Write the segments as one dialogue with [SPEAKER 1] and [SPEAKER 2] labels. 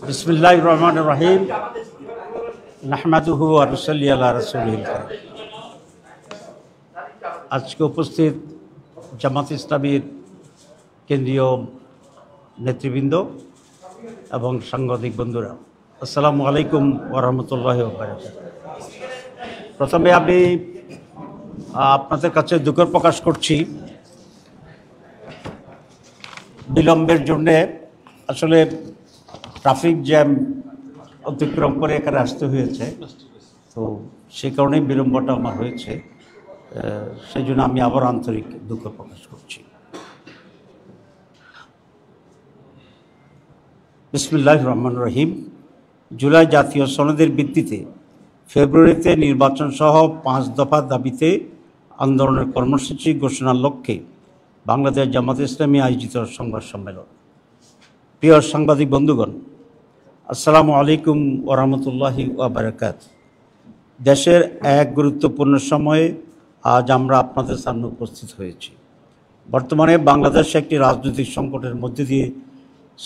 [SPEAKER 1] বিসমিল্লাহির রহমানির রহিম। নাহমাদুহু ওয়া নুসাল্লি আলা রাসূলিল কারীম। আজকে উপস্থিত জামাত ইসলামীর কেন্দ্রীয় নেতৃবৃন্দ এবং সাংবাদিক বন্ধুরা, আসসালামু আলাইকুম ওয়া রাহমাতুল্লাহি ওয়া বারাকাতুহু। প্রথমে আমি আপনাদের কাছে দুঃখ প্রকাশ করছি বিলম্বের জন্যে। আসলে ট্রাফিক জ্যাম অতিক্রম করে এখানে আসতে হয়েছে, তো সেই কারণেই বিলম্বটা আমার হয়েছে। সেই জন্য আমি আবার আন্তরিক দুঃখ প্রকাশ করছি। বিসমিল্লাহির রহমানির রহিম। জুলাই জাতীয় সনদের ভিত্তিতে ফেব্রুয়ারিতে নির্বাচন সহ 5 দফা দাবিতে আন্দোলনের কর্মসূচি ঘোষণার লক্ষ্যে বাংলাদেশ জামাত ইসলামী আয়োজিত সংবাদ সম্মেলন। প্রিয় সাংবাদিক বন্ধুগণ, আসসালামু আলাইকুম ওয়া রাহমাতুল্লাহি ওয়া বারাকাতুহু। দেশের এক গুরুত্বপূর্ণ সময়ে আজ আমরা আপনাদের সামনে উপস্থিত হয়েছি। বর্তমানে বাংলাদেশ একটি রাজনৈতিক সংকটের মধ্যে দিয়ে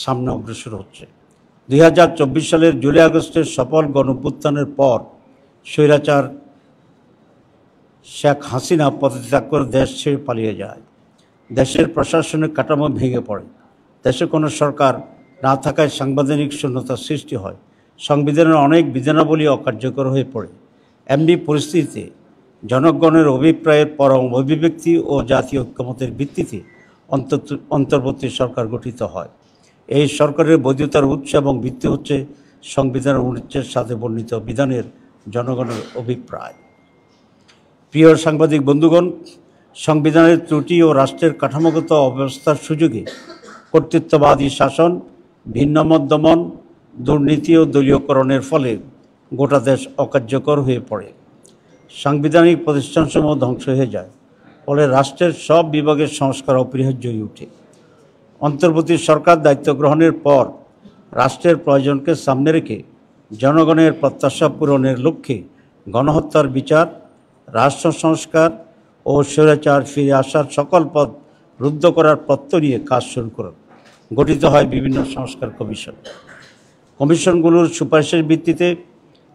[SPEAKER 1] সামনে অগ্রসর হচ্ছে। 2024 সালের জুলাই আগস্টের সফল গণঅভ্যুত্থানের পর স্বৈরাচার শেখ হাসিনা পদত্যাগ করে দেশ ছেড়ে পালিয়ে যায়। দেশের প্রশাসনিক কাঠামো ভেঙে পড়ে। দেশে কোনো সরকার না থাকায় সাংবিধানিক শূন্যতার সৃষ্টি হয়। সংবিধানের অনেক বিধানাবলী অকার্যকর হয়ে পড়ে। এমনি পরিস্থিতিতে জনগণের অভিপ্রায়ের পরম অভিব্যক্তি ও জাতীয় ঐক্যমতের ভিত্তিতে অন্তর্বর্তী সরকার গঠিত হয়। এই সরকারের বৈধতার উৎস এবং ভিত্তি হচ্ছে সংবিধানের অনুচ্ছেদ 7 বর্ণিত বিধানের জনগণের অভিপ্রায়। প্রিয় সাংবাদিক বন্ধুগণ, সংবিধানের ত্রুটি ও রাষ্ট্রের কাঠামোগত অবস্থার সুযোগে কর্তৃত্ববাদী শাসন, ভিন্নমত দমন, দুর্নীতি ও দলীয়করণের ফলে গোটা দেশ অকার্যকর হয়ে পড়ে। সাংবিধানিক প্রতিষ্ঠানসমূহ ধ্বংস হয়ে যায়। ফলে রাষ্ট্রের সব বিভাগের সংস্কার অপরিহার্য হয়ে ওঠে। অন্তর্বর্তী সরকার দায়িত্ব গ্রহণের পর রাষ্ট্রের প্রয়োজনকে সামনে রেখে জনগণের প্রত্যাশা পূরণের লক্ষ্যে গণহত্যার বিচার, রাষ্ট্র সংস্কার ও স্বৈরাচার ফিরে আসার সকল পথ রুদ্ধ করার প্রত্যয় নিয়ে কাজ শুরু করে গঠিত হয় বিভিন্ন সংস্কার কমিশন। কমিশনগুলোর সুপারিশের ভিত্তিতে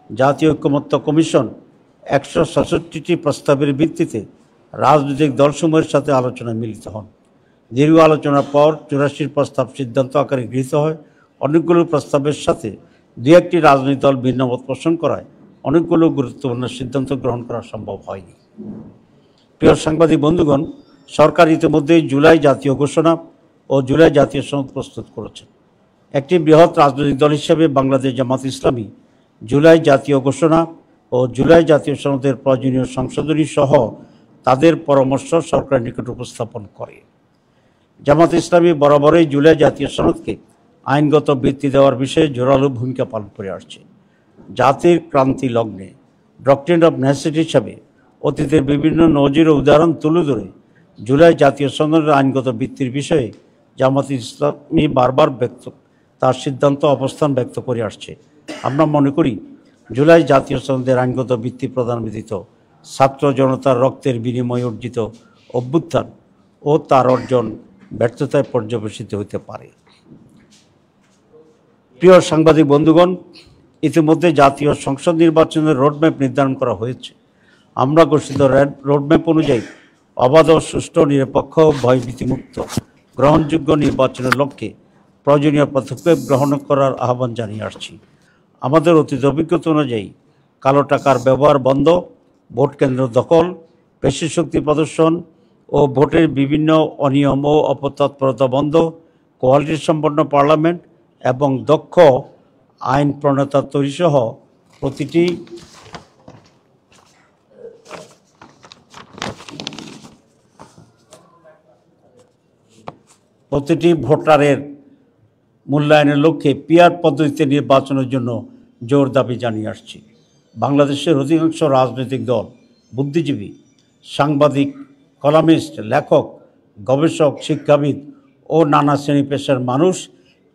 [SPEAKER 1] জাতীয় ঐক্যমত্য কমিশন 167টি প্রস্তাবের ভিত্তিতে রাজনৈতিক দলসমূহের সাথে আলোচনায় মিলিত হন। দীর্ঘ আলোচনার পর 84 প্রস্তাব সিদ্ধান্ত আকারে গৃহীত হয়। অনেকগুলো প্রস্তাবের সাথে 2-1টি রাজনৈতিক দল ভিন্নমত পোষণ করায় অনেকগুলো গুরুত্বপূর্ণ সিদ্ধান্ত গ্রহণ করা সম্ভব হয়নি। প্রিয় সাংবাদিক বন্ধুগণ, সরকার ইতিমধ্যেই জুলাই জাতীয় ঘোষণা ও জুলাই জাতীয় সনদ প্রস্তুত করেছে। একটি বৃহৎ রাজনৈতিক দল হিসেবে বাংলাদেশ জামাত ইসলামী জুলাই জাতীয় ঘোষণা ও জুলাই জাতীয় সনদের প্রয়োজনীয় সংশোধনী সহ তাদের পরামর্শ সরকারের নিকট উপস্থাপন করে। জামাত ইসলামী বরাবরই জুলাই জাতীয় সনদকে আইনগত ভিত্তি দেওয়ার বিষয়ে জোরালো ভূমিকা পালন করে আসছে। জাতির ক্রান্তি লগ্নে ডক্ট্রিন অফ নেসেসিটি হিসাবে অতীতের বিভিন্ন নজির ও উদাহরণ তুলে ধরে জুলাই জাতীয় সনদের আইনগত ভিত্তির বিষয়ে জামাত ইসলামী বারবার তার সিদ্ধান্ত অবস্থান ব্যক্ত করে আসছে। আমরা মনে করি জুলাই জাতীয় সনদের আইনগত ভিত্তি প্রদান ব্যতীত ছাত্র জনতার রক্তের বিনিময়ে অর্জিত অভ্যুত্থান ও তার অর্জন ব্যর্থতায় পর্যবেসিত হতে পারে। প্রিয় সাংবাদিক বন্ধুগণ, ইতিমধ্যে জাতীয় সংসদ নির্বাচনের রোডম্যাপ নির্ধারণ করা হয়েছে। আমরা ঘোষিত রোডম্যাপ অনুযায়ী অবাধ, সুষ্ঠু, নিরপেক্ষ, ভয়ভীতিমুক্ত, গ্রহণযোগ্য নির্বাচনের লক্ষ্যে প্রয়োজনীয় পদক্ষেপ গ্রহণ করার আহ্বান জানিয়ে আসছি। আমাদের অতীত অভিজ্ঞতা অনুযায়ী কালো টাকার ব্যবহার বন্ধ, ভোট কেন্দ্র দখল, পেশি শক্তি প্রদর্শন ও ভোটের বিভিন্ন অনিয়ম ও অপতৎপরতা বন্ধ, কোয়ালিটি সম্পন্ন পার্লামেন্ট এবং দক্ষ আইন প্রণেতা তৈরি সহ প্রতিটি ভোটারের মূল্যায়নের লক্ষ্যে পিআর পদ্ধতিতে নির্বাচনের জন্য জোর দাবি জানিয়ে আসছি। বাংলাদেশের অধিকাংশ রাজনৈতিক দল, বুদ্ধিজীবী, সাংবাদিক, কলামিস্ট, লেখক, গবেষক, শিক্ষাবিদ ও নানা শ্রেণী পেশার মানুষ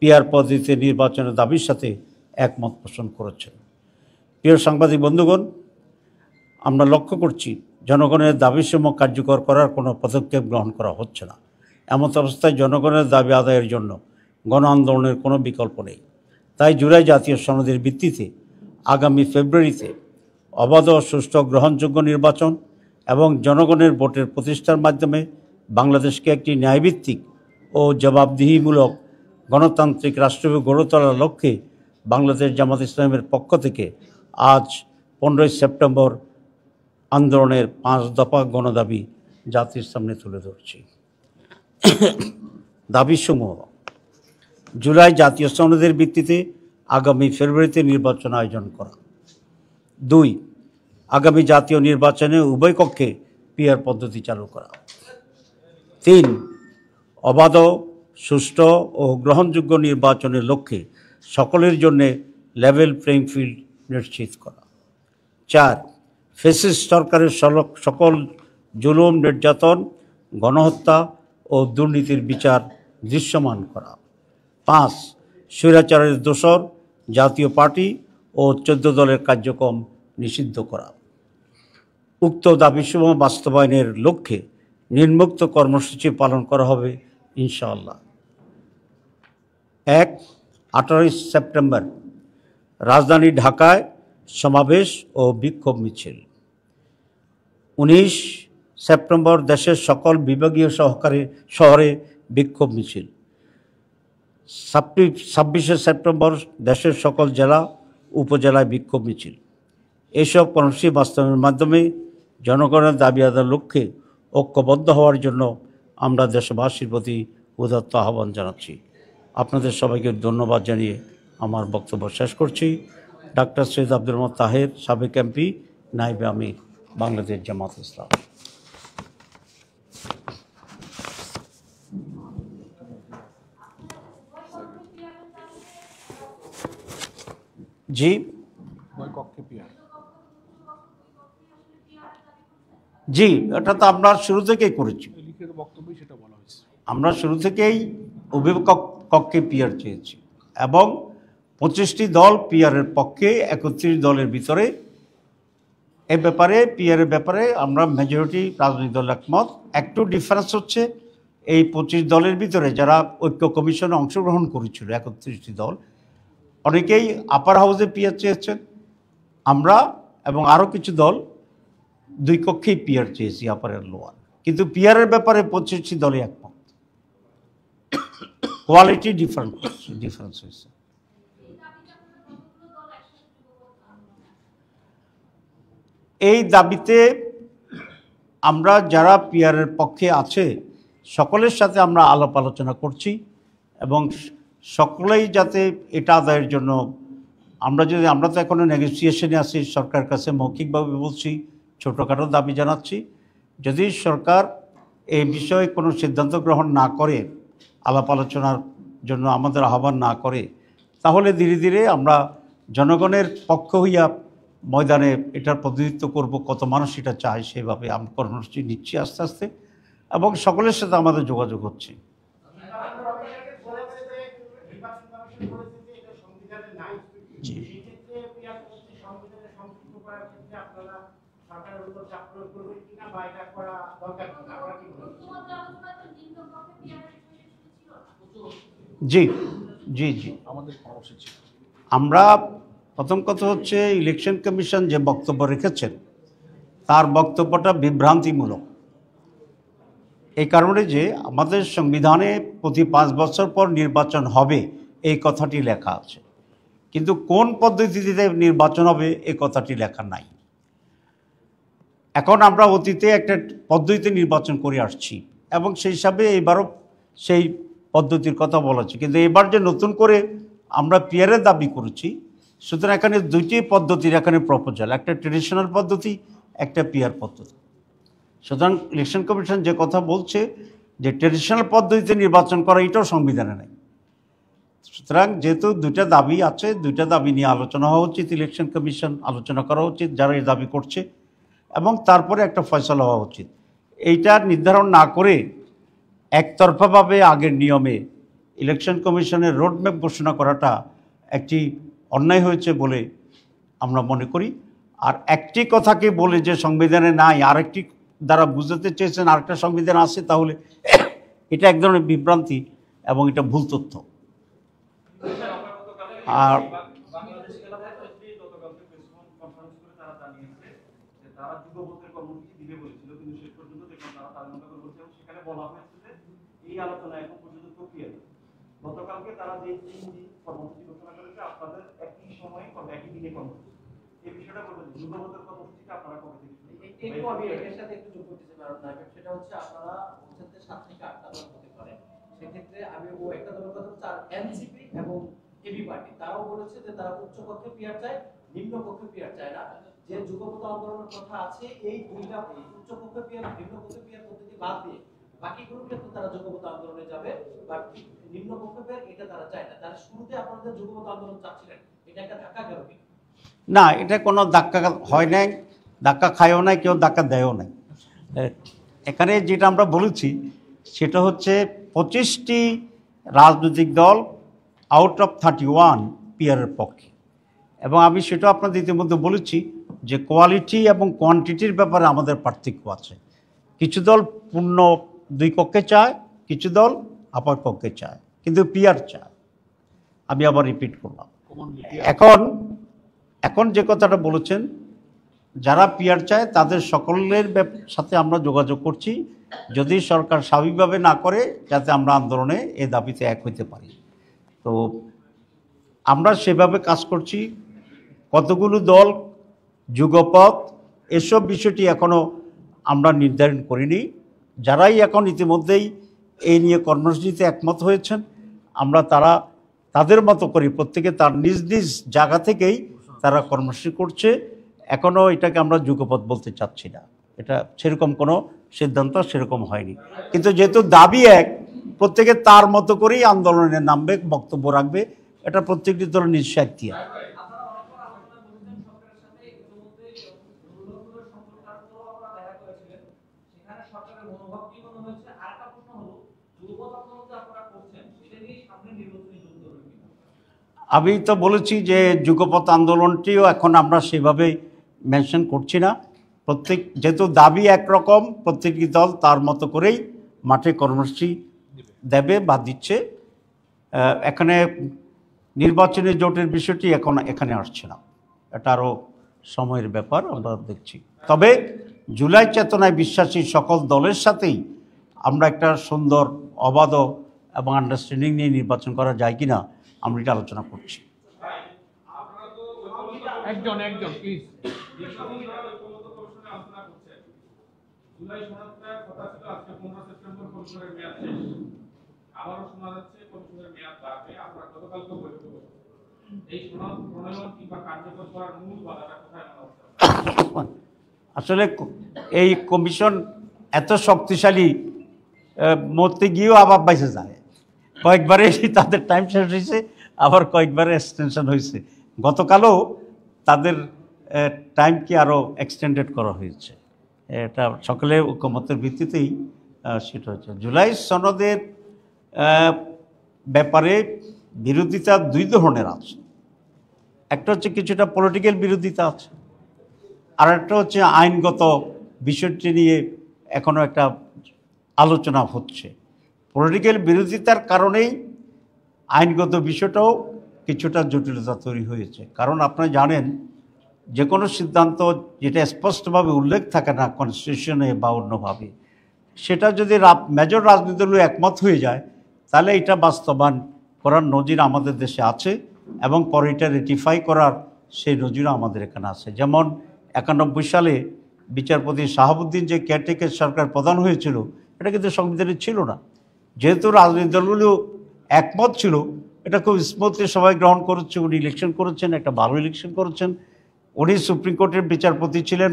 [SPEAKER 1] পিআর পদ্ধতিতে নির্বাচনের দাবির সাথে একমত পোষণ করেছেন। প্রিয় সাংবাদিক বন্ধুগণ, আমরা লক্ষ্য করছি জনগণের দাবিসমূহ কার্যকর করার কোনো পদক্ষেপ গ্রহণ করা হচ্ছে না। এমত অবস্থায় জনগণের দাবি আদায়ের জন্য গণ আন্দোলনের কোনো বিকল্প নেই। তাই জুলাই জাতীয় সনদের ভিত্তিতে আগামী ফেব্রুয়ারিতে অবাধ, সুষ্ঠু, গ্রহণযোগ্য নির্বাচন এবং জনগণের ভোটের প্রতিষ্ঠার মাধ্যমে বাংলাদেশকে একটি ন্যায়ভিত্তিক ও জবাবদিহিমূলক গণতান্ত্রিক রাষ্ট্র গড়ে তোলার লক্ষ্যে বাংলাদেশ জামাত ইসলামের পক্ষ থেকে আজ 15ই সেপ্টেম্বর আন্দোলনের 5 দফা গণদাবি জাতির সামনে তুলে ধরছি। দাবিসমূহ: জুলাই জাতীয় সনদের ভিত্তিতে আগামী ফেব্রুয়ারিতে নির্বাচন আয়োজন করা। 2, আগামী জাতীয় নির্বাচনে উভয় কক্ষে পিআর পদ্ধতি চালু করা। 3, অবাধ, সুষ্ঠু ও গ্রহণযোগ্য নির্বাচনের লক্ষ্যে সকলের জন্য লেভেল প্লেইং ফিল্ড নিশ্চিত করা। 4, ফ্যাসিস্ট সরকারের সকল জুলুম, নির্যাতন, গণহত্যা ও দুর্নীতির বিচার দৃশ্যমান করা। 5, স্বৈরাচারের দোসর জাতীয় পার্টি ও 14 দলের কার্যক্রম নিষিদ্ধ করা। উক্ত দাবিসমূহ বাস্তবায়নের লক্ষ্যে নিম্নোক্ত কর্মসূচি পালন করা হবে ইনশাআল্লাহ। 1, 18 সেপ্টেম্বর রাজধানী ঢাকায় সমাবেশ ও বিক্ষোভ মিছিল। 19 সেপ্টেম্বর দেশের সকল বিভাগীয় শহরে বিক্ষোভ মিছিল। 26 সেপ্টেম্বর দেশের সকল জেলা উপজেলায় বিক্ষোভ মিছিল। এসব কর্মসূচি বাস্তবায়নের মাধ্যমে জনগণের দাবি আদায়ের লক্ষ্যে ঐক্যবদ্ধ হওয়ার জন্য আমরা দেশবাসীর প্রতি উদাত্ত আহ্বান জানাচ্ছি। আপনাদের সবাইকে ধন্যবাদ জানিয়ে আমার বক্তব্য শেষ করছি। ডাক্তার সৈয়দ আব্দুল রহমান তাহের, সাবেক এমপি, নায়েবে আমির, বাংলাদেশ জামাত ইসলাম। জি জি, এটা তো আমরা শুরু থেকেই করেছি। আমরা শুরু থেকেই উভয় কক্ষে পিআর চেয়েছি এবং 25টি দল পিআরের পক্ষে, 31 দলের ভিতরে এই ব্যাপারে পিআরের ব্যাপারে আমরা মেজরিটি রাজনৈতিক দল একমত। একটু ডিফারেন্স হচ্ছে এই 25 দলের ভিতরে যারা ঐক্য কমিশনে অংশগ্রহণ করেছিল 31টি দল, অনেকেই আপার হাউসে পিআর চেয়েছেন। আমরা এবং আরও কিছু দল 2 কক্ষেই পিআর চেয়েছি, আপার আর লোয়ার। কিন্তু পিআরের ব্যাপারে 25টি দলই একমত। কোয়ালিটি ডিফারেন্স হয়েছে। এই দাবিতে আমরা যারা পিআরের পক্ষে আছে সকলের সাথে আমরা আলাপ আলোচনা করছি এবং সকলেই যাতে এটা আদায়ের জন্য আমরা তো এখনও নেগোসিয়েশনে আছি, সরকারের কাছে মৌখিকভাবে বলছি, ছোটোখাটো দাবি জানাচ্ছি। যদি সরকার এই বিষয়ে কোনো সিদ্ধান্ত গ্রহণ না করে, আলাপ আলোচনার জন্য আমাদের আহ্বান না করে, তাহলে ধীরে ধীরে আমরা জনগণের পক্ষ হইয়া ময়দানে এটার প্রতিনিধিত্ব করব। কত মানুষ এটা চায় সেভাবে আমরা কর্মসূচি নিচ্ছি আস্তে আস্তে এবং সকলের সাথে আমাদের যোগাযোগ হচ্ছে। জি জি জি, আমরা প্রথম কথা হচ্ছে ইলেকশন কমিশন যে বক্তব্য রেখেছেন তার বক্তব্যটা বিভ্রান্তিমূলক। এই কারণে যে আমাদের সংবিধানে প্রতি 5 বছর পর নির্বাচন হবে এই কথাটি লেখা আছে, কিন্তু কোন পদ্ধতিতে নির্বাচন হবে এই কথাটি লেখা নাই। এখন আমরা অতীতে একটা পদ্ধতিতে নির্বাচন করে আসছি এবং সেই হিসাবে এবারও সেই পদ্ধতির কথা বলা হচ্ছে, কিন্তু এবার যে নতুন করে আমরা পিআরের দাবি করেছি, সুতরাং এখানে 2টি পদ্ধতির এখানে প্রপোজাল, একটা ট্রেডিশনাল পদ্ধতি, একটা পিআর পদ্ধতি। সুতরাং ইলেকশন কমিশন যে কথা বলছে যে ট্রেডিশনাল পদ্ধতিতে নির্বাচন করা, এটাও সংবিধানে নেই। সুতরাং যেহেতু 2টা দাবি আছে, 2টা দাবি নিয়ে আলোচনা হওয়া উচিত, ইলেকশন কমিশন আলোচনা করা উচিত যারা এই দাবি করছে, এবং তারপরে একটা ফয়সালা হওয়া উচিত। এইটা নির্ধারণ না করে একতরফাভাবে আগের নিয়মে ইলেকশন কমিশনের রোডম্যাপ ঘোষণা করাটা একটি অন্যায় হয়েছে বলে আমরা মনে করি। আর একটি কথাকে বলে যে সংবিধানে নাই, আরেকটি দ্বারা বুঝাতে চেয়েছেন আরেকটা সংবিধান আছে, তাহলে এটা এক ধরনের বিভ্রান্তি এবং এটা ভুল তথ্য। আর
[SPEAKER 2] গতকালকে তারা যে কর্মসূচি ঘোষণা করেছে আপনাদের একই সময়ে একই দিনে কর্মসূচি, এই বিষয়টা বলবেন যুগপথের কর্মসূচিটা আপনারা কবে থেকে একটু আমি এর সাথে একটু যোগ করতে চাই, সেটা হচ্ছে আপনারা বলছেন যে 7 থেকে 8টা দল হতে পারে, সেক্ষেত্রে আমি ও একটা দলের কথা হচ্ছে আর এনসিপি এবং এবি পার্টি তারাও বলেছে যে তারা উচ্চ কক্ষে পিয়ার চায়, নিম্ন কক্ষে পিয়ার চায় না। যে যুগপথ আন্দোলনের কথা আছে এই দুইটা উচ্চ কক্ষে পিয়ার নিম্ন কক্ষে পিয়ার পদ্ধতি বাদ দিয়ে বাকি গ্রুপে তো তারা যুগপথ আন্দোলনে যাবে, বাট নিম্ন কক্ষে পিয়ার এটা তারা চায় না। তারা শুরুতে আপনাদের যুগপথ আন্দোলন চাচ্ছিলেন, এটা একটা ধাক্কা গেল কি
[SPEAKER 1] না, এটা কোনো ধাক্কা হয় নাই, ধাক্কা খায়ও নাই, কেউ ধাক্কা দেয়ও নাই। এখানে যেটা আমরা বলেছি সেটা হচ্ছে 25টি রাজনৈতিক দল আউট অফ 31 পিয়ারের পক্ষে, এবং আমি সেটা আপনাদের ইতিমধ্যে বলেছি যে কোয়ালিটি এবং কোয়ান্টিটির ব্যাপারে আমাদের পার্থক্য আছে। কিছু দল পূর্ণ 2 কক্ষে চায়, কিছু দল আপার কক্ষে চায়, কিন্তু পিয়ার চায়। আমি আবার রিপিট করলাম, এখন যে কথাটা বলেছেন, যারা পিয়ার চায় তাদের সকলের সাথে আমরা যোগাযোগ করছি, যদি সরকার স্বাভাবিকভাবে না করে যাতে আমরা আন্দোলনে এই দাবিতে এক হইতে পারি। তো আমরা সেভাবে কাজ করছি। কতগুলো দল, যুগপথ, এসব বিষয়টি এখনও আমরা নির্ধারণ করিনি। যারাই এখন ইতিমধ্যেই এই নিয়ে কর্মসূচিতে একমত হয়েছেন, আমরা তাদের মতো করি, প্রত্যেকে তার নিজ নিজ জায়গা থেকেই তারা কর্মসূচি করছে। এখনও এটাকে আমরা যুগপথ বলতে চাচ্ছি না, এটা সেরকম কোনো সিদ্ধান্ত সেরকম হয়নি। কিন্তু যেহেতু দাবি এক, প্রত্যেকে তার মতো করেই আন্দোলনে নামবে, বক্তব্য রাখবে, এটা প্রত্যেকটি দলের নিজ সাহিত্য। আমি তো বলেছি যে যুগপথ আন্দোলনটিও এখন আমরা সেভাবে মেনশন করছি না। যেহেতু দাবি একরকম, প্রত্যেকটি দল তার মতো করেই মাঠে কর্মসূচি দেবে বা দিচ্ছে। এখানে নির্বাচনী জোটের বিষয়টি এখানে আসছে না, এটা আরও সময়ের ব্যাপার, আমরা দেখছি। তবে জুলাই চেতনায় বিশ্বাসী সকল দলের সাথেই আমরা একটা সুন্দর, অবাধ এবং আন্ডারস্ট্যান্ডিং নিয়ে নির্বাচন করা যায় কিনা আমরা এটা আলোচনা করছি। আসলে এই কমিশন এত শক্তিশালী, মরতে গিয়েও আবার বাইসে যায়। কয়েকবারে তাদের টাইম শেষ হয়েছে, আবার কয়েকবারে এক্সটেনশন হয়েছে। গতকালও তাদের টাইমকে আরও এক্সটেন্ডেড করা হয়েছে। এটা সকলে ঐকমত্যের ভিত্তিতেই সেটা হচ্ছে। জুলাই সনদের ব্যাপারে বিরোধিতা 2 ধরনের আছে। একটা হচ্ছে কিছুটা পলিটিক্যাল বিরোধিতা আছে, আর একটা হচ্ছে আইনগত বিষয়টি নিয়ে এখনও একটা আলোচনা হচ্ছে। পলিটিক্যাল বিরোধিতার কারণেই আইনগত বিষয়টাও কিছুটা জটিলতা তৈরি হয়েছে। কারণ আপনারা জানেন, যে কোনো সিদ্ধান্ত যেটা স্পষ্টভাবে উল্লেখ থাকে না কনস্টিটিউশনে বা অন্যভাবে, সেটা যদি মেজর রাজনৈতিক দল একমত হয়ে যায়, তাহলে এটা বাস্তবায়ন করার নজির আমাদের দেশে আছে, এবং পরে এটা রেটিফাই করার সেই নজিরও আমাদের এখানে আছে। যেমন 91 সালে বিচারপতি শাহাবুদ্দিন যে কেয়ারটেকার সরকার প্রধান হয়েছিল, এটা কিন্তু সংবিধানে ছিল না। যেহেতু রাজনৈতিক দলগুলো একমত ছিল, এটা খুব স্মুথলি সবাই গ্রহণ করেছে। উনি ইলেকশন করেছেন, একটা ভালো ইলেকশন করেছেন। উনি সুপ্রিম কোর্টের বিচারপতি ছিলেন,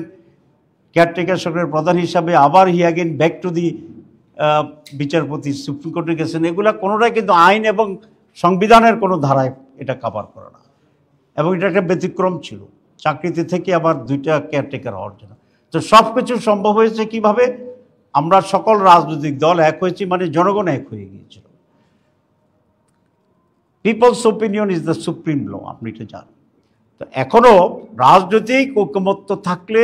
[SPEAKER 1] কেয়ারটেকার সরকারের প্রধান হিসাবে। আবার হি অ্যাগেন ব্যাক টু দি বিচারপতি, সুপ্রিম কোর্টে গেছেন। এগুলা কোনোটাই কিন্তু আইন এবং সংবিধানের কোনো ধারায় এটা কভার করে না, এবং এটা একটা ব্যতিক্রম ছিল চাকরিতে থেকে আবার 2টা কেয়ারটেকার হওয়ার জন্য। তো সব কিছু সম্ভব হয়েছে কিভাবে? আমরা সকল রাজনৈতিক দল এক হয়েছি, মানে জনগণ এক হয়ে গিয়েছিল। People's opinion is the supreme law, আপনি এটা জানেন। তো এখনও রাজনৈতিক ঐকমত্য থাকলে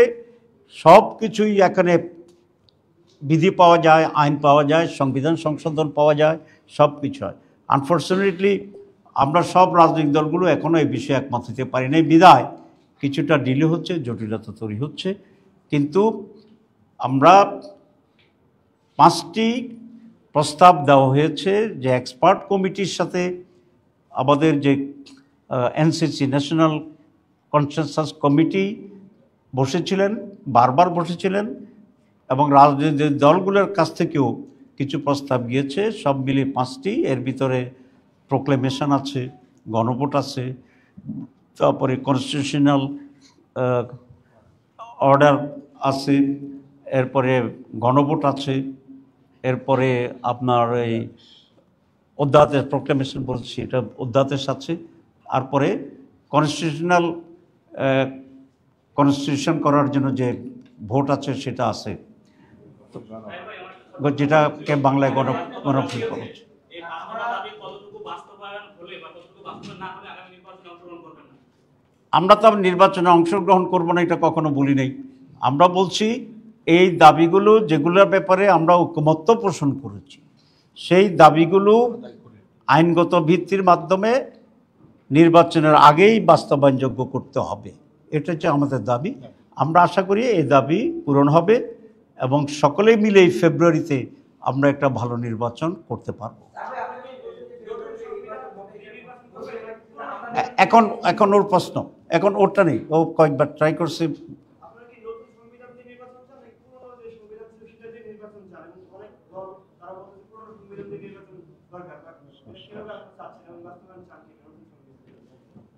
[SPEAKER 1] সব কিছুই এখানে বিধি পাওয়া যায়, আইন পাওয়া যায়, সংবিধান সংশোধন পাওয়া যায়, সব কিছু হয়। আনফর্চুনেটলি আমরা সব রাজনৈতিক দলগুলো এখনও এই বিষয়ে একমত হতে পারি নাই বিধায় কিছুটা ডিলে হচ্ছে, জটিলতা তৈরি হচ্ছে। কিন্তু আমরা 5টি প্রস্তাব দেওয়া হয়েছে যে এক্সপার্ট কমিটির সাথে আমাদের যে এনসিসি ন্যাশনাল কনসেনসাস কমিটি বসেছিলেন, বারবার বসেছিলেন, এবং রাজনৈতিক দলগুলোর কাছ থেকেও কিছু প্রস্তাব গিয়েছে। সব মিলিয়ে 5টি। এর ভিতরে প্রোক্লেমেশন আছে, গণভোট আছে, তারপরে কনস্টিটিউশনাল অর্ডার আছে, এরপরে গণভোট আছে, এরপরে আপনার এই অধ্যাদেশ প্রোক্লেমেশন বলছি, এটা অধ্যাদেশ আছে, আর পরে কনস্টিটিউশন করার জন্য যে ভোট আছে সেটা আছে, যেটাকে বাংলায় গণভোট বলা হচ্ছে। আমরা তো নির্বাচনে অংশগ্রহণ করব না এটা কখনো বলি নাই। আমরা বলছি এই দাবিগুলো যেগুলোর ব্যাপারে আমরা ঐকমত্য পোষণ করেছি সেই দাবিগুলো আইনগত ভিত্তির মাধ্যমে নির্বাচনের আগেই বাস্তবায়নযোগ্য করতে হবে। এটা হচ্ছে আমাদের দাবি। আমরা আশা করি এই দাবি পূরণ হবে এবং সকলেই মিলে এই ফেব্রুয়ারিতে আমরা একটা ভালো নির্বাচন করতে পারব। এখন ওর প্রশ্ন, এখন ওরটা নেই, ও কয়েকবার ট্রাই করছে।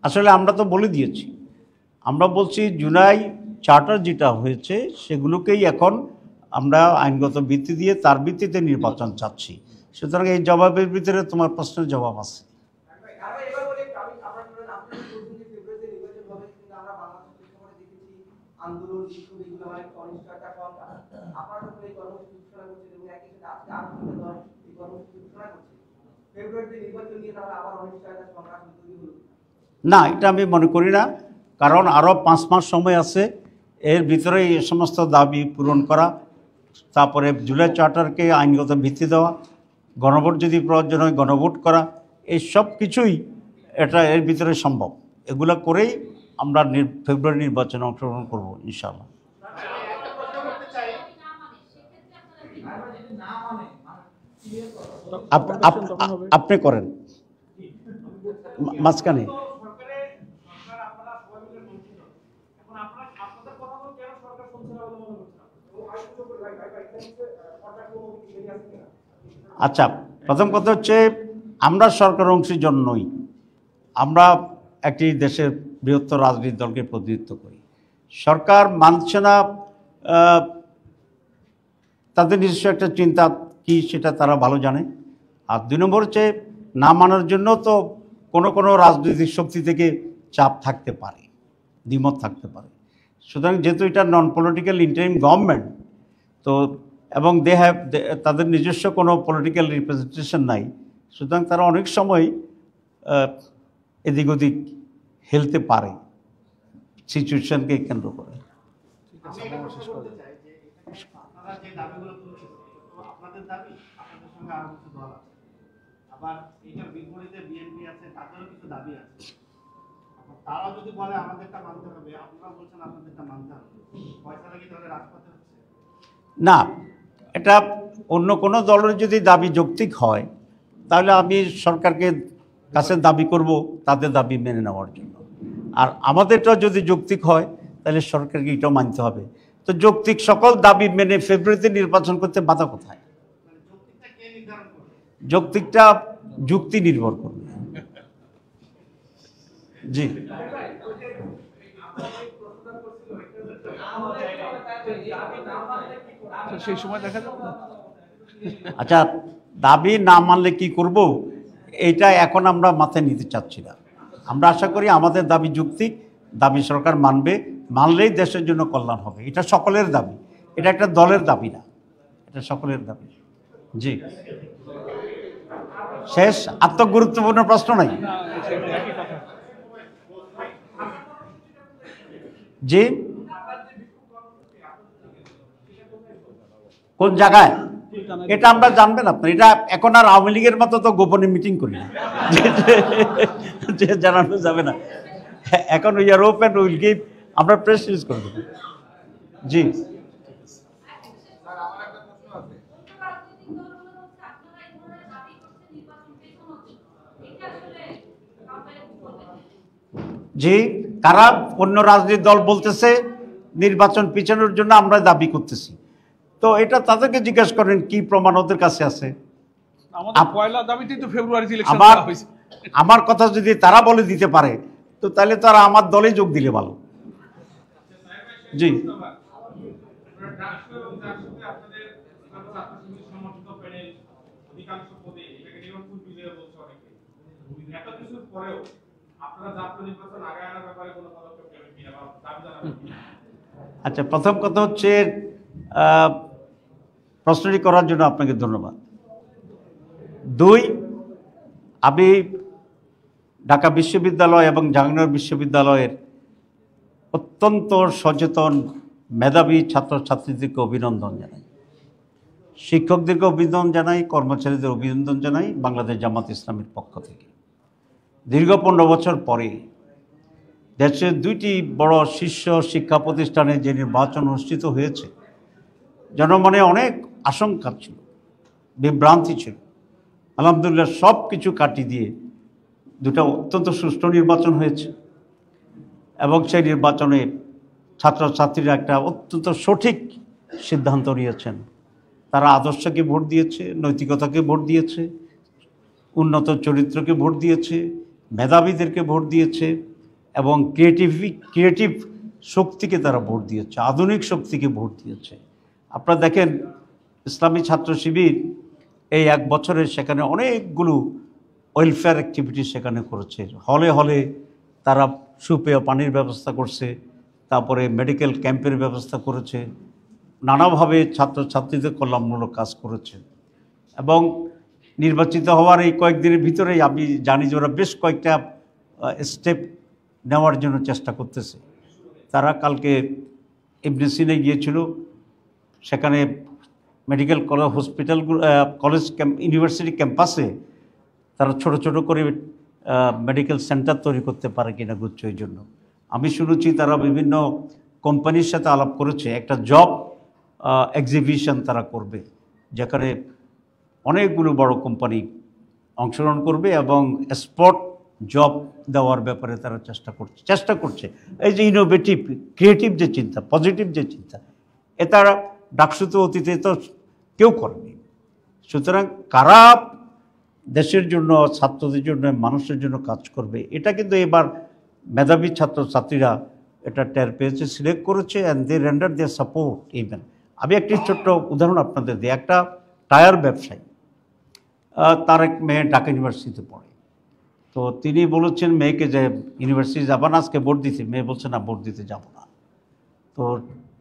[SPEAKER 1] আসলে আমরা তো বলে দিয়েছি, আমরা বলছি জুলাই চার্টার যেটা হয়েছে সেগুলোকেই এখন আমরা আইনগত ভিত্তি দিয়ে তার ভিত্তিতে নির্বাচন চাচ্ছি। সুতরাং এই জবাবের ভিতরে তোমার প্রশ্নের জবাব আছে। না, এটা আমি মনে করি না, কারণ আরও 5 মাস সময় আছে। এর ভিতরে এই সমস্ত দাবি পূরণ করা, তারপরে জুলাই চার্টারকে আইনগত ভিত্তি দেওয়া, গণভোট যদি প্রয়োজন হয় গণভোট করা, এই সব কিছুই এর ভিতরে সম্ভব। এগুলো করেই আমরা ফেব্রুয়ারি নির্বাচনে অংশগ্রহণ করব ইনশাআল্লাহ। আপনি করেন মাঝখানে। আচ্ছা, প্রথম কথা হচ্ছে আমরা সরকার অংশীজন নই, আমরা একটি দেশের বৃহত্তর রাজনৈতিক দলকে প্রতিনিধিত্ব করি। সরকার মানছে না, তাদের নিজস্ব একটা চিন্তা কি সেটা তারা ভালো জানে। আর 2 নম্বর হচ্ছে না মানার জন্য তো কোনো রাজনৈতিক শক্তি থেকে চাপ থাকতে পারে, দ্বিমত থাকতে পারে। সুতরাং যেহেতু এটা নন পলিটিক্যাল ইন্টারিম গভর্নমেন্ট, তো এবং তাদের নিজস্ব কোনো পলিটিক্যাল রিপ্রেজেন্টেশন নাই, সুতরাং তারা অনেক সময় এদিক ওদিক হেলতে পারে সিচুয়েশনকে কেন্দ্র করে। না, এটা অন্য কোনো দলের যদি দাবি যৌক্তিক হয় তাহলে আমি সরকারকে কাছে দাবি করব তাদের দাবি মেনে নেওয়ার জন্য। আর আমাদেরটা যদি যৌক্তিক হয় তাহলে সরকারকে এটাও মানতে হবে। তো যৌক্তিক সকল দাবি মেনে ফেব্রুয়ারিতে নির্বাচন করতে বাধা কোথায়? যৌক্তিকটা যুক্তি নির্ভর করবে। জি,
[SPEAKER 3] সেই সময় দেখা যাবে।
[SPEAKER 1] আচ্ছা, দাবি না মানলে কি করব এটা এখন আমরা মাথায় নিতে চাচ্ছি না। আমরা আশা করি আমাদের দাবি যৌক্তিক, দাবি সরকার মানবে, মানলেই দেশের জন্য কল্যাণ হবে। এটা সকলের দাবি, এটা একটা দলের দাবি না, এটা সকলের দাবি। জি, শেষ। আত্মগুরুত্বপূর্ণ প্রশ্ন নাই? জি, কোন জায়গায়? এটা আমরা জানবেন আপনার, এটা এখন আর আওয়ামী লীগের মতো তো গোপনে মিটিং করি না যে জানানো যাবে না। এখন we are open, will give, আমরা প্রেস রিলিজ করে দেবো। জি জি, কারা অন্য রাজনৈতিক দল বলতেছে নির্বাচন পিছানোর জন্য আমরা দাবি করতেছি, তো এটা তাদেরকে জিজ্ঞাসা করেন কি প্রমাণ ওদের কাছে আছে। আমার কথা যদি তারা বলে দিতে পারে তো তাহলে তারা আমার দলে যোগ দিলে ভালো। জি আচ্ছা, প্রথম কথা হচ্ছে প্রশ্নটি করার জন্য আপনাকে ধন্যবাদ। দুই, আমি ঢাকা বিশ্ববিদ্যালয় এবং জাহাঙ্গীরনগর বিশ্ববিদ্যালয়ের অত্যন্ত সচেতন মেধাবী ছাত্রছাত্রীদেরকে অভিনন্দন জানাই, শিক্ষকদেরকে অভিনন্দন জানাই, কর্মচারীদের অভিনন্দন জানাই বাংলাদেশ জামাত ইসলামের পক্ষ থেকে। দীর্ঘ 15 বছর পরে দেশের দুইটি বড় শীর্ষ শিক্ষা প্রতিষ্ঠানে যে নির্বাচন অনুষ্ঠিত হয়েছে, জনমনে অনেক আশঙ্কা ছিল, বিভ্রান্তি ছিল, আলহামদুলিল্লাহ সব কিছু কাটিয়ে দিয়ে দুটো অত্যন্ত সুষ্ঠু নির্বাচন হয়েছে এবং সেই নির্বাচনে ছাত্রছাত্রীরা একটা অত্যন্ত সঠিক সিদ্ধান্ত নিয়েছেন। তারা আদর্শকে ভোট দিয়েছে, নৈতিকতাকে ভোট দিয়েছে, উন্নত চরিত্রকে ভোট দিয়েছে, মেধাবীদেরকে ভোট দিয়েছে এবং ক্রিয়েটিভ শক্তিকে তারা ভোট দিয়েছে, আধুনিক শক্তিকে ভোট দিয়েছে। আপনারা দেখেন ইসলামী ছাত্র শিবির এই 1 বছরে সেখানে অনেকগুলো ওয়েলফেয়ার অ্যাক্টিভিটি সেখানে করেছে। হলে হলে তারা সুপেয় পানির ব্যবস্থা করছে, তারপরে মেডিকেল ক্যাম্পের ব্যবস্থা করেছে, নানাভাবে ছাত্রছাত্রীদের কল্যাণমূলক কাজ করেছে এবং নির্বাচিত হওয়ার এই কয়েকদিনের ভিতরেই আমি জানি যে ওরা বেশ কয়েকটা স্টেপ নেওয়ার জন্য চেষ্টা করতেছে। তারা কালকে ইবনে সিনে গিয়েছিল, সেখানে মেডিকেল কলেজ হসপিটালগুলো কলেজ ইউনিভার্সিটি ক্যাম্পাসে তারা ছোট ছোট করে মেডিকেল সেন্টার তৈরি করতে পারে কিনা গুচ্ছই জন্য। আমি শুনেছি তারা বিভিন্ন কোম্পানির সাথে আলাপ করেছে, একটা জব এক্সিবিশন তারা করবে যেখানে অনেকগুলো বড় কোম্পানি অংশগ্রহণ করবে এবং স্পট জব দেওয়ার ব্যাপারে তারা চেষ্টা করছে। এই যে ইনোভেটিভ ক্রিয়েটিভ যে চিন্তা, পজিটিভ যে চিন্তা, এ তারা ডাকসুতে অতীতে তো কেউ করেনি। সুতরাং কারা দেশের জন্য, ছাত্রদের জন্য, মানুষের জন্য কাজ করবে, এটা কিন্তু এবার মেধাবী ছাত্রছাত্রীরা এটা টের পেয়েছে, সিলেক্ট করেছে and they render their support even. আমি একটি ছোট্ট উদাহরণ আপনাদের দিই। একটা টায়ার ব্যবসায়ী, তার এক মেয়ে ঢাকা ইউনিভার্সিটিতে পড়ে, তো তিনি বলেছেন মেয়েকে যে ইউনিভার্সিটি যাবা না, আজকে ভোট দিতে। মেয়ে বলছে না, ভোট দিতে যাব না। তো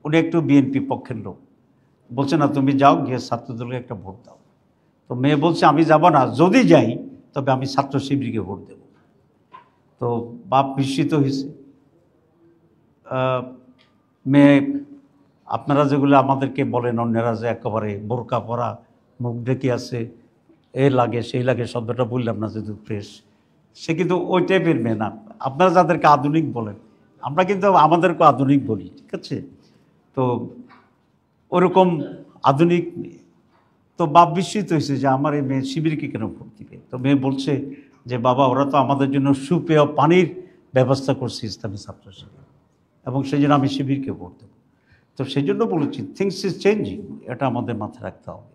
[SPEAKER 1] উনি একটু বিএনপি পক্ষের লোক, বলছে না তুমি যাও, গিয়ে ছাত্রদলকে একটা ভোট দাও। তো মেয়ে বলছে আমি যাব না, যদি যাই তবে আমি ছাত্র শিবিরকে ভোট দেব। তো বাপ বিস্মিত হয়েছে। মেয়ে, আপনারা যেগুলো আমাদেরকে বলেন অন্যরা যে একেবারে বোরকা পরা, মুখ ঢেকে আছে, এ লাগে সেই লাগে, শব্দটা বললাম না যেহেতু ফ্রেশ, সে কিন্তু ওই টাইপের মেয়ে না। আপনারা যাদেরকে আধুনিক বলেন, আমরা কিন্তু আমাদেরকে আধুনিক বলি, ঠিক আছে? তো ওরকম আধুনিক মেয়ে। তো বাপ বিস্মিত হয়েছে যে আমার এই মেয়ে শিবিরকে কেন ভোট দিবে। তো মেয়ে বলছে যে বাবা, ওরা তো আমাদের জন্য সুপেয় পানির ব্যবস্থা করছে ইসলামী ছাত্র শিবির, এবং সেই জন্য আমি শিবিরকে ভোট দেবো। তো সেই জন্য বলেছি থিংস ইজ চেঞ্জিং, এটা আমাদের মাথায় রাখতে হবে।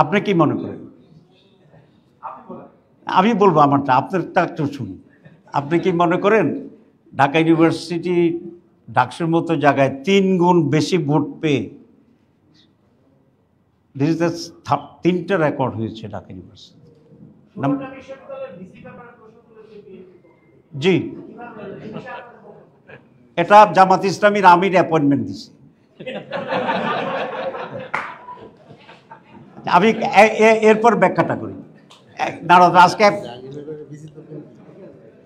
[SPEAKER 1] আপনি কি মনে করেন? আমি বলবো আমারটা, আপনারটা একটু শুনুন। আপনি কি মনে করেন ঢাকা ইউনিভার্সিটি ডাকসুর মতো জায়গায় 3 গুণ বেশি ভোট পেয়ে তিনটা রেকর্ড হয়েছে ঢাকা ইউনিভার্সিটি? জি, এটা জামাত ইসলামীর আমির অ্যাপয়েন্টমেন্ট দিছে। আমি এরপর ব্যাখ্যাটা করি। আজকে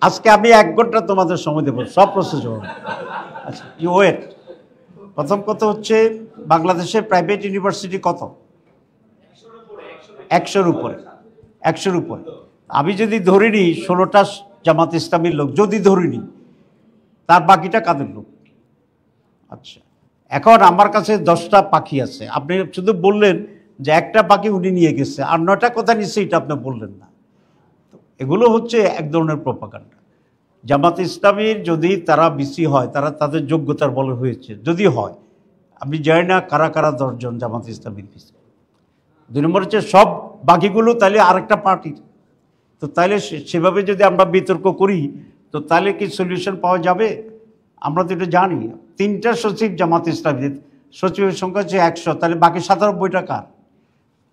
[SPEAKER 1] আজকে আমি 1 ঘন্টা তোমাদের সময় দেবো সব প্রসেস হবে। আচ্ছা ইউ ওয়েট। প্রথম কথা হচ্ছে বাংলাদেশের প্রাইভেট ইউনিভার্সিটি কত? 100-র উপরে। 100-র উপরে। আমি যদি ধরে নিই 16টা জামাত ইসলামীর লোক, যদি ধরে নিই, তার বাকিটা কাদের লোক? আচ্ছা, এখন আমার কাছে 10টা পাখি আছে, আপনি শুধু বললেন যে একটা পাখি উনি নিয়ে গেছে, আর 9টা কোথায় নিচ্ছে এটা আপনি বললেন না। এগুলো হচ্ছে এক ধরনের প্রোপাগান্ডা। জামাত ইসলামীর যদি তারা বিসি হয়, তারা তাদের যোগ্যতার বলে হয়েছে, যদি হয়, আমি জানি না কারা কারা 10 জন জামাত ইসলামীর বিসি। 2 নম্বর হচ্ছে সব বাকিগুলো তাহলে আরেকটা পার্টির। তো তাহলে সেভাবে যদি আমরা বিতর্ক করি, তো তাহলে কি সলিউশন পাওয়া যাবে? আমরা তো এটা জানি 3টা সচিব জামাত ইসলামীর, সচিবের সংখ্যা হচ্ছে 100, তাহলে বাকি 97টা কার?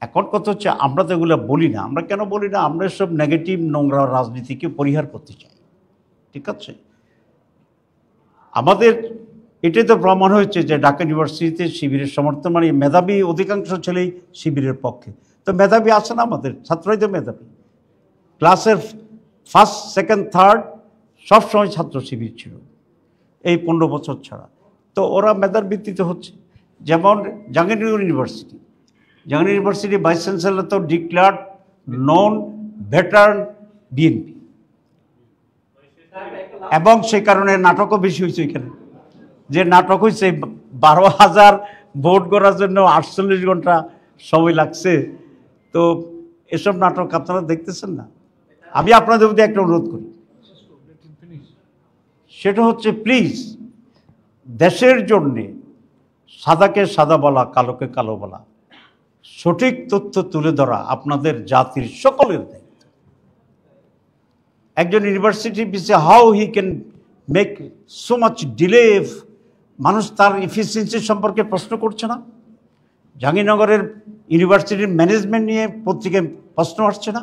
[SPEAKER 1] এখন কথা হচ্ছে আমরা তো এগুলো বলি না। আমরা কেন বলি না? আমরা সব নেগেটিভ নোংরা রাজনীতিকে পরিহার করতে চাই, ঠিক আছে? আমাদের এটাই তো প্রমাণ হয়েছে যে ঢাকা ইউনিভার্সিটিতে শিবিরের সমর্থন, মানে মেধাবী অধিকাংশ ছেলেই শিবিরের পক্ষে। তো মেধাবী আছে না আমাদের ছাত্রই তো মেধাবী। ক্লাসের 1st, 2nd, 3rd সবসময় ছাত্র শিবির ছিল এই 15 বছর ছাড়া। তো ওরা মেধার ভিত্তিতে হচ্ছে। যেমন Jahangirnagar university, Jahangirnagar university vice chancellor তো ডিক্লার্ড নন ভেটারান বিএনপি, এবং সেই কারণে নাটকও বেশি হয়েছে এখানে। যে নাটক হয়েছে 12,000 ভোট করার জন্য 48 ঘন্টা সময় লাগছে। তো এসব নাটক আপনারা দেখতেছেন না। আমি আপনাদের মধ্যে একটা অনুরোধ করি, সেটা হচ্ছে প্লিজ দেশের জন্যে সাদাকে সাদা বলা, কালোকে কালো বলা, সঠিক তথ্য তুলে ধরা আপনাদের জাতির সকলের দায়িত্ব। একজন ইউনিভার্সিটি পিছে how he can make so much delay, মানুষ তার এফিসিয়েন্সি সম্পর্কে প্রশ্ন করছে না। জাহাঙ্গীরনগরের ইউনিভার্সিটির ম্যানেজমেন্ট নিয়ে পত্রিকায় প্রশ্ন আসছে না।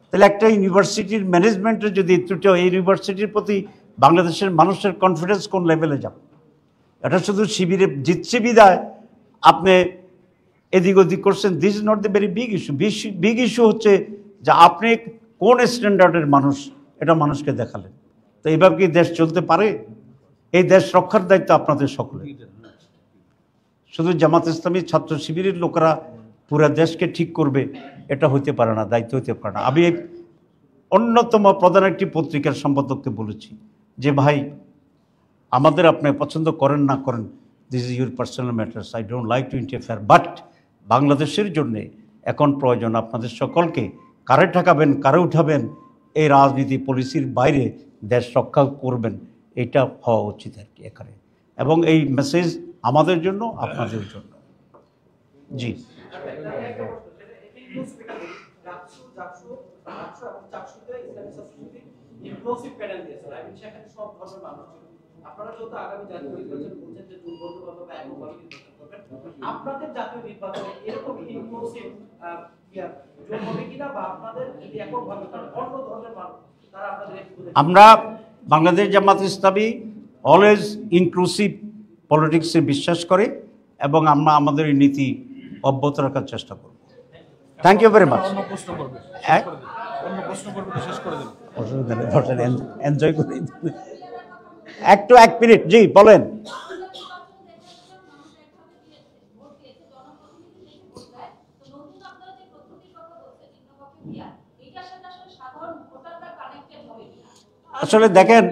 [SPEAKER 1] তাহলে একটা ইউনিভার্সিটির ম্যানেজমেন্টের যদি ত্রুটি হয়, এই ইউনিভার্সিটির প্রতি বাংলাদেশের মানুষের কনফিডেন্স কোন লেভেলে যাবে? এটা শুধু শিবিরে জিতছে বিদায় আপনি এদিক ওদিক করছেন। This is not the very big issue. Big issue হচ্ছে যে আপনি কোন স্ট্যান্ডার্ডের মানুষ, এটা মানুষকে দেখালেন। তো এইভাবে কি দেশ চলতে পারে? এই দেশ রক্ষার দায়িত্ব আপনাদের সকলে। শুধু জামাত ইসলামী ছাত্র শিবিরের লোকেরা পুরো দেশকে ঠিক করবে এটা হইতে পারে না, দায়িত্ব হইতে পারে না। আমি অন্যতম প্রধান একটি পত্রিকার সম্পাদককে বলেছি যে ভাই, আমাদের আপনি পছন্দ করেন না করেন, this is your personal matters, I don't like to interfere, but বাংলাদেশের জন্যে এখন প্রয়োজন আপনাদের সকলকে কারে ঠেকাবেন, কারে উঠাবেন, এই রাজনীতি পলিসির বাইরে দেশ রক্ষা করবেন, এটা হওয়া উচিত আর কি এখানে। এবং এই মেসেজ আমাদের জন্য, আপনাদের জন্য। জি,
[SPEAKER 2] আপনারা যেহেতু আগামী জাতীয় নির্বাচন বলছেন যে দুর্বলভাবে বা এককভাবে নির্বাচন করবেন, আপনাদের জাতীয় নির্বাচনে এরকম ইনক্লুসিভ জোট হবে কিনা, বা আপনাদের যদি এককভাবে অন্য ধরনের মানুষ তারা আপনাদের
[SPEAKER 1] আমরা বাংলাদেশ জামাত ইসলামী অলওয়েজ ইনক্লুসিভ পলিটিক্সে বিশ্বাস করে এবং আমরা আমাদের এই নীতি অব্যাহত রাখার চেষ্টা করব। Thank you very much. Enjoy করে একটু 1 মিনিট। জি বলেন। আসলে দেখেন,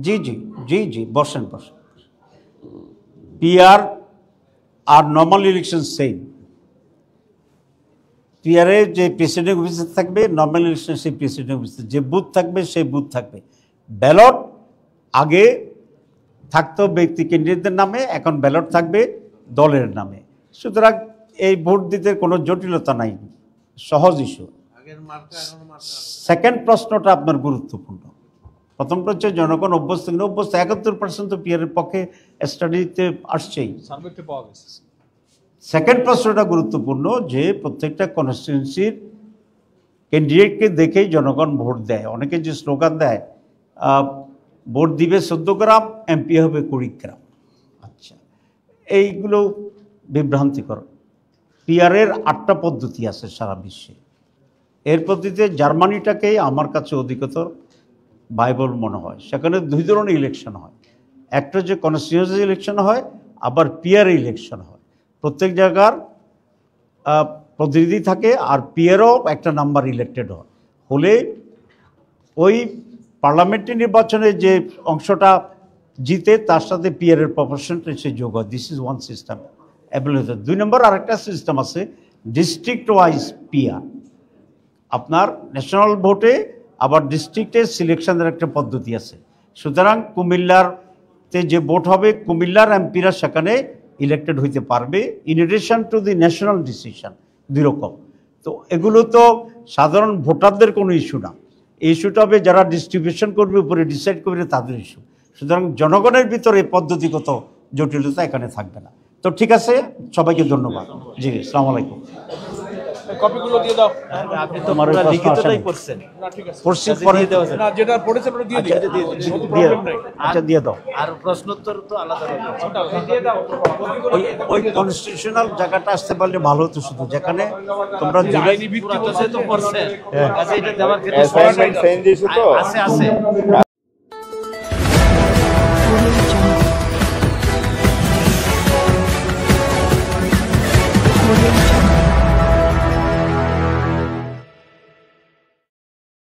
[SPEAKER 1] জি জি জি জি বসেন বসেন। পিআর আর নর্মাল ইলেকশন সেম। পিআরে যে প্রেসিডেন্ট অফিসে থাকবে, নর্মাল ইলেকশন সেই প্রেসিডেন্ট অফিসে যে বুথ থাকবে সেই বুথ থাকবে। ব্যালট আগে থাকতো ব্যক্তি ক্যান্ডিডেটদের নামে, এখন ব্যালট থাকবে দলের নামে। সুতরাং এই ভোট দিতে কোনো জটিলতা নাই, সহজ ইস্যু। সেকেন্ড প্রশ্নটা আপনার গুরুত্বপূর্ণ। প্রথমটা হচ্ছে জনগণ অভ্যস্ত 71% তো পিআরের পক্ষে স্টাডিতে আসছেই। সেকেন্ড প্রশ্নটা গুরুত্বপূর্ণ যে প্রত্যেকটা কনস্টিটিউয়েন্সির ক্যান্ডিডেটকে দেখেই জনগণ ভোট দেয়। অনেকে যে স্লোগান দেয় ভোট দিবে 14 গ্রাম, এমপি হবে 20 গ্রাম। আচ্ছা, এইগুলো বিভ্রান্তিকর। পিআরের 8টা পদ্ধতি আছে সারা বিশ্বে। এর পদ্ধতিতে জার্মানিটাকেই আমার কাছে অধিকতর ভাইবল মনে হয়। সেখানে দুই ধরনের ইলেকশন হয়, একটা হচ্ছে কনস্টিটিউয়েন্সি ইলেকশন হয়, আবার পিয়ার ইলেকশন হয়। প্রত্যেক জায়গার প্রতিনিধি থাকে, আর পিয়ারও একটা নাম্বার ইলেক্টেড হয়। হলে ওই পার্লামেন্টারি নির্বাচনে যে অংশটা জিতে তার সাথে পিয়ারের প্রপোর্শনটা সে যোগ হয়। This is one system available. 2 নম্বর আরেকটা সিস্টেম আছে ডিস্ট্রিক্ট ওয়াইজ পিয়ার। আপনার ন্যাশনাল ভোটে আবার ডিস্ট্রিক্টে সিলেকশনের একটা পদ্ধতি আছে। সুতরাং কুমিল্লারতে যে ভোট হবে, কুমিল্লার এমপিরা সেখানে ইলেক্টেড হইতে পারবে in addition to the national decision. 2 রকম। তো এগুলো তো সাধারণ ভোটারদের কোনো ইস্যু না, এই ইস্যুটা হবে যারা ডিস্ট্রিবিউশন করবে, উপরে ডিসাইড করবে তাদের ইস্যু। সুতরাং জনগণের ভিতরে পদ্ধতিগত জটিলতা এখানে থাকবে না। তো ঠিক আছে, সবাইকে ধন্যবাদ। জি, আসসালামু আলাইকুম।
[SPEAKER 3] কপিগুলো দিয়ে দাও।
[SPEAKER 4] আপনি তো পুরো লিখিতটাই করছেন।
[SPEAKER 3] না ঠিক আছে,
[SPEAKER 1] পড়ছি পরে
[SPEAKER 3] না যেটা পড়েছে ওটা দিয়ে দিই।
[SPEAKER 1] দিয়ে আচ্ছা দিয়ে দাও।
[SPEAKER 4] আর প্রশ্নোত্তর তো আলাদা হবে।
[SPEAKER 3] দিয়ে দাও।
[SPEAKER 1] ওই কনস্টিটিউশনাল জায়গাটা আসতে পারলে ভালো হতো, শুধু যেখানে তোমরা জুলাই
[SPEAKER 4] আইনি ভিত্তি তো সে তো করছেন, কাজে এটা দেওয়ার ক্ষেত্রে
[SPEAKER 5] অ্যাসাইনমেন্ট সেন্ড দিয়েছো তো?
[SPEAKER 4] আছে আছে।
[SPEAKER 6] Audio Jungle.